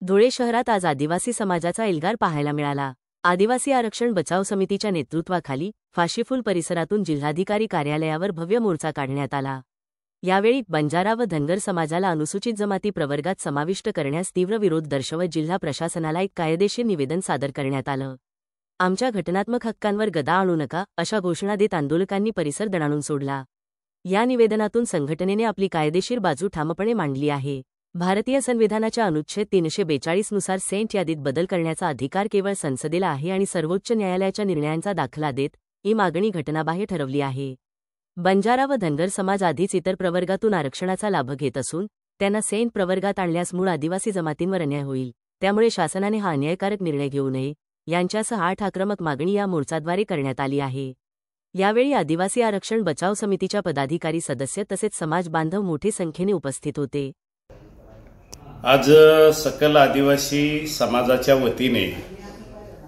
धुळे शहरात आज आदिवासी समाजाचा एल्गार पाहायला मिळाला। आदिवासी आरक्षण बचाव समितीच्या नेतृत्वाखाली फाशीफुल परिसरातून जिल्हाधिकारी कार्यालयावर भव्य मोर्चा काढण्यात आला। यावेळी बंजारा व धनगर समाजाला अनुसूचित जमाती प्रवर्गात समाविष्ट करण्यास तीव्र विरोध दर्शवत जिल्हा प्रशासनाला एक कायदेशीर निवेदन सादर करण्यात आलं। आमच्या घटनात्मक हक्कांवर गदा आणू नका अशा घोषणा देत आंदोलकांनी परिसर दणाणून सोडला। या निवेदनातून संघटनेने आपली कायदेशीर बाजू ठामपणे मांडली आहे। भारतीय संविधानाच्या अनुच्छेद 342 नुसार सेंट यादीत बदल करण्याचा अधिकार केवळ संसदेला आहे आणि सर्वोच्च न्यायालयाच्या निर्णयांचा दाखला देत ही मागणी घटनाबाह्य ठरवली आहे। बंजारा व धनगर समाज आधीच इतर प्रवर्गातून आरक्षणाचा लाभ घेत असून त्यांना सेंट प्रवर्गात आणल्यास मूळ आदिवासी जमातींवर अन्याय होईल, त्यामुळे शासनाने हा अन्यायकारक निर्णय घेऊ नये यांच्यासह 8 आक्रमक मागणी या मोर्चाद्वारे करण्यात आली आहे। यावेळी आदिवासी आरक्षण बचाव समितीच्या पदाधिकारी सदस्य तसेच समाज बांधव मोठ्या संख्येने उपस्थित होते। आज सकल आदिवासी समाजाच्या वतीने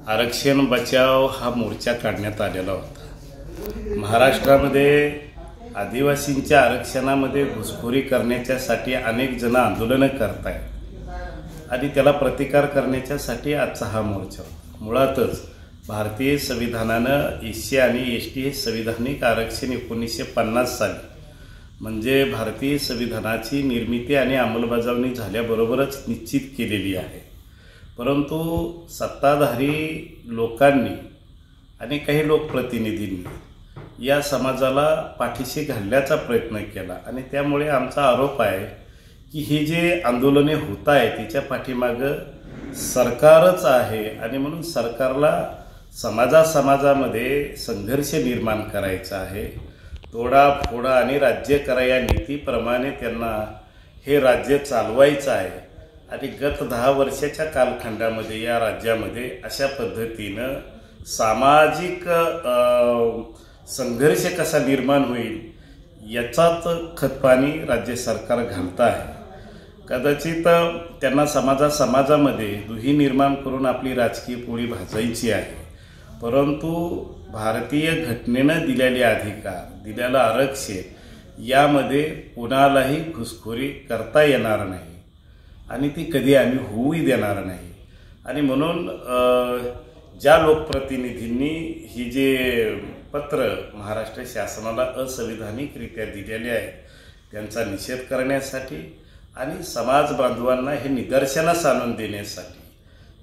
आरक्षण बचाव हा मोर्चा काढण्यात आलेला होता। महाराष्ट्रामध्ये आदिवासींच्या आरक्षणामध्ये घुसखोरी करण्याच्यासाठी अनेक जण आंदोलन करत आहेत आणि त्याला प्रतिकार करण्याच्यासाठी आजचा हा मोर्चा। मुळातच भारतीय संविधानानं एससी आणि एसटी हे संविधानिक आरक्षण 1950 साली म्हणजे भारतीय संविधानाची निर्मिती आणि अंमलबजावणी झाल्याबरोबरच निश्चित केलेली आहे। परंतु सत्ताधारी लोकांनी आणि काही लोकप्रतिनिधींनी या समाजाला पाठीशी घालण्याचा प्रयत्न केला आणि त्यामुळे आमचा आरोप आहे की हे जे आंदोलने होत आहे त्याच्या पाठीमागं सरकारच आहे आणि म्हणून सरकारला समाजामध्ये संघर्ष निर्माण करायचा आहे। तोडा फोडा आणि राज्य करा या नीतीप्रमाणे त्यांना हे राज्य चालवायचं आहे आणि गत 10 वर्षाच्या कालखंडामध्ये या राज्यामध्ये अशा पद्धतीनं सामाजिक संघर्ष कसा निर्माण होईल याचाच खतपाणी राज्य सरकार घालत आहे। कदाचित त्यांना समाजामध्ये दुही निर्माण करून आपली राजकीय पोळी भाजायची आहे, परंतु भारतीय घटनेनं दिलेले अधिकार दिलेलं आरक्षण यामध्ये कुणालाही घुसखोरी करता येणार नाही आणि ती कधी आम्ही होऊही देणार नाही। आणि म्हणून ज्या लोकप्रतिनिधींनी ही जे पत्र महाराष्ट्र शासनाला असंविधानिकरित्या दिलेले आहे त्यांचा निषेध करण्यासाठी आणि समाज बांधवांना हे निदर्शनास आणून देण्यासाठी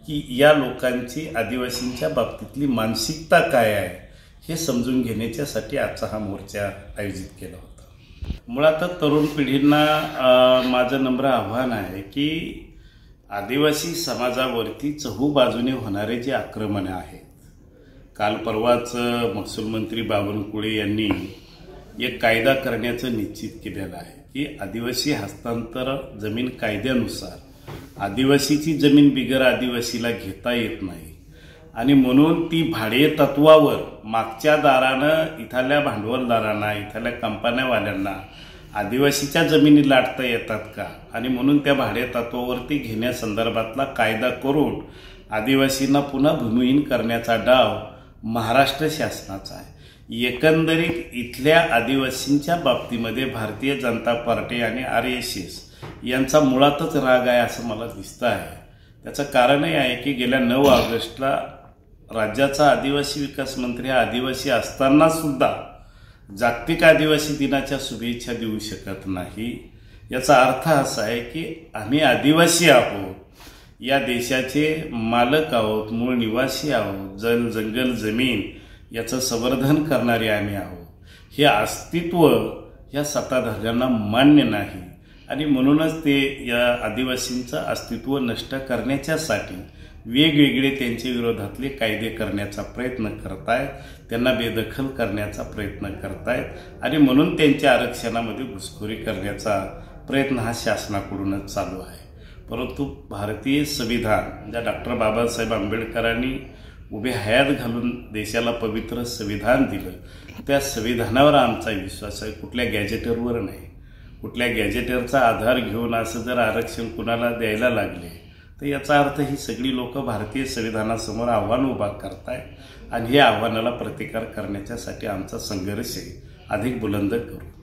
की या लोकांची आदिवासींच्या बाबतीतली मानसिकता काय आहे हे समजून घेण्याच्यासाठी आजचा हा मोर्चा आयोजित केला होता। मुळातच तरुण पिढींना माझं नम्र आव्हान आहे की आदिवासी समाजावरती चहूबाजूने होणारे जे आक्रमण आहेत, काल परवाच महसूल मंत्री बावनकुळे यांनी एक कायदा करण्याचं निश्चित केलेलं आहे की आदिवासी हस्तांतर जमीन कायद्यानुसार आदिवासीची जमीन बिगर आदिवासीला घेता येत नाही आणि म्हणून ती भाडे तत्वावर मागच्या दारानं इथल्या भांडवलदारांना इथल्या कंपन्यावाल्यांना आदिवासीच्या जमिनी लाटता येतात का आणि म्हणून त्या भाडे तत्वावरती घेण्यासंदर्भातला कायदा करून आदिवासींना पुन्हा भूमिहीन करण्याचा डाव महाराष्ट्र शासनाचा आहे। एकंदरीत इथल्या आदिवासींच्या बाबतीमध्ये भारतीय जनता पार्टी आणि RSS यांचा मुळातच राग आहे असं मला दिसतं आहे। त्याचं कारणही आहे की गेल्या 9 ऑगस्टला राज्याचा आदिवासी विकास मंत्री हा आदिवासी असताना सुद्धा जागतिक आदिवासी दिनाच्या शुभेच्छा देऊ शकत नाही। याचा अर्थ असा आहे की आम्ही आदिवासी आहोत, या देशाचे मालक आहोत, मूळ निवासी आहोत, जंगल जमीन याचं संवर्धन करणारे आम्ही आहोत। हे अस्तित्व या सत्ताधाऱ्यांना मान्य नाही आणि म्हणूनच ते या आदिवासींचं अस्तित्व नष्ट करण्याच्यासाठी वेगवेगळे त्यांच्या विरोधातले कायदे करण्याचा प्रयत्न करतायत, त्यांना बेदखल करण्याचा प्रयत्न करतायत आणि म्हणून त्यांच्या आरक्षणामध्ये घुसखोरी करण्याचा प्रयत्न हा शासनाकडूनच चालू आहे। परंतु भारतीय संविधान ज्या डॉक्टर बाबासाहेब आंबेडकरांनी उभे हयात घालून देशाला पवित्र संविधान दिलं, त्या संविधानावर आमचा विश्वास आहे, कुठल्या गॅजेटरवर नाही। कुठल्या गॅजेटरचा आधार घेऊन असं जर आरक्षण कुणाला द्यायला लागले तर याचा अर्थ ही सगळी लोक भारतीय संविधानासमोर आव्हान उभा करतायत आणि हे आव्हानाला प्रतिकार करण्याच्यासाठी आमचा संघर्ष अधिक बुलंद करू।